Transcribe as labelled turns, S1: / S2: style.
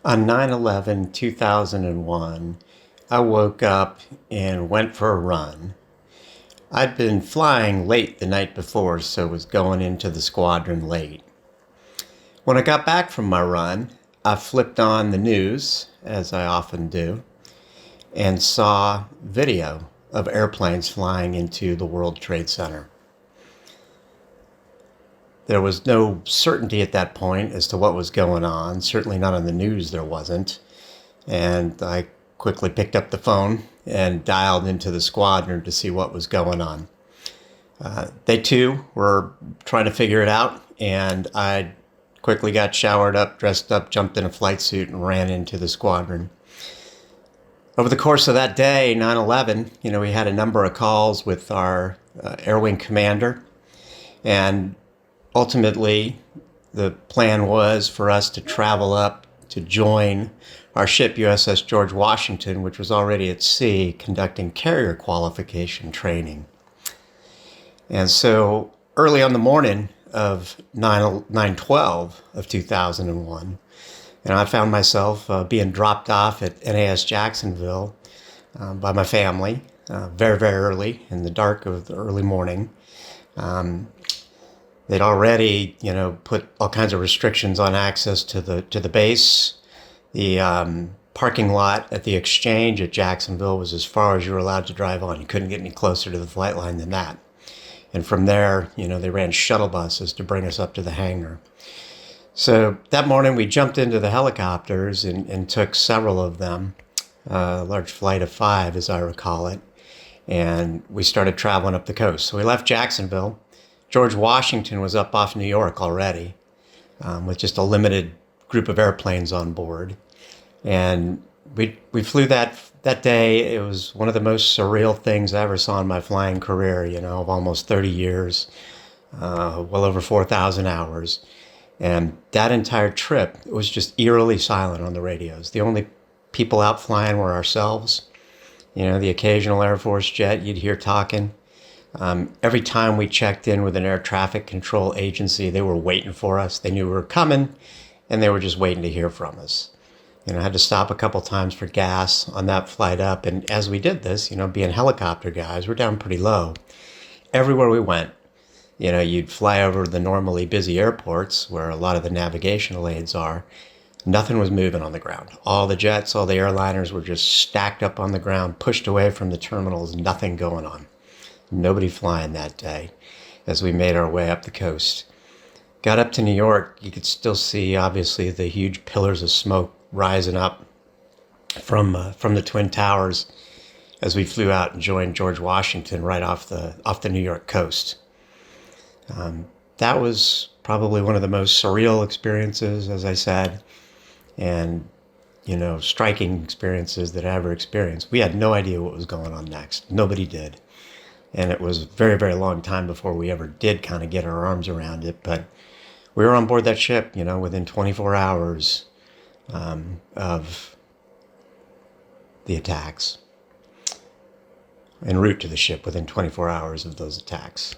S1: On 9/11/2001, I woke up and went for a run. I'd been flying late the night before, so was going into the squadron late. When I got back from my run, I flipped on the news, as I often do, and saw video of airplanes flying into the World Trade Center. There was no certainty at that point as to what was going on. Certainly not on the news there wasn't. And I quickly picked up the phone and dialed into the squadron to see what was going on. They too were trying to figure it out, and I quickly got showered up, dressed up, jumped in a flight suit, and ran into the squadron. Over the course of that day, 9/11, we had a number of calls with our Air Wing commander, and ultimately, the plan was for us to travel up to join our ship USS George Washington, which was already at sea conducting carrier qualification training. And so early on the morning of 9/12 of 2001, I found myself being dropped off at NAS Jacksonville by my family very, very early in the dark of the early morning. They'd already, put all kinds of restrictions on access to the base. The parking lot at the exchange at Jacksonville was as far as you were allowed to drive on. You couldn't get any closer to the flight line than that. And from there, they ran shuttle buses to bring us up to the hangar. So that morning we jumped into the helicopters and took several of them, a large flight of 5 as I recall it, and we started traveling up the coast. So we left Jacksonville. George Washington was up off New York already, with just a limited group of airplanes on board. And we flew that day. It was one of the most surreal things I ever saw in my flying career, of almost 30 years, well over 4,000 hours. And that entire trip, it was just eerily silent on the radios. The only people out flying were ourselves. The occasional Air Force jet you'd hear talking. Every time we checked in with an air traffic control agency, they were waiting for us. They knew we were coming, and they were just waiting to hear from us. I had to stop a couple times for gas on that flight up. And as we did this, being helicopter guys, we're down pretty low. Everywhere we went, you'd fly over the normally busy airports where a lot of the navigational aids are. Nothing was moving on the ground. All the jets, all the airliners were just stacked up on the ground, pushed away from the terminals, nothing going on. Nobody flying that day as we made our way up the coast. Got up to New York, you could still see, obviously, the huge pillars of smoke rising up from the Twin Towers as we flew out and joined George Washington right off the New York coast. That was probably one of the most surreal experiences, as I said, and striking experiences that I ever experienced. We had no idea what was going on next. Nobody did. And it was a very, very long time before we ever did kind of get our arms around it. But we were on board that ship, within 24 hours of the attacks. En route to the ship within 24 hours of those attacks.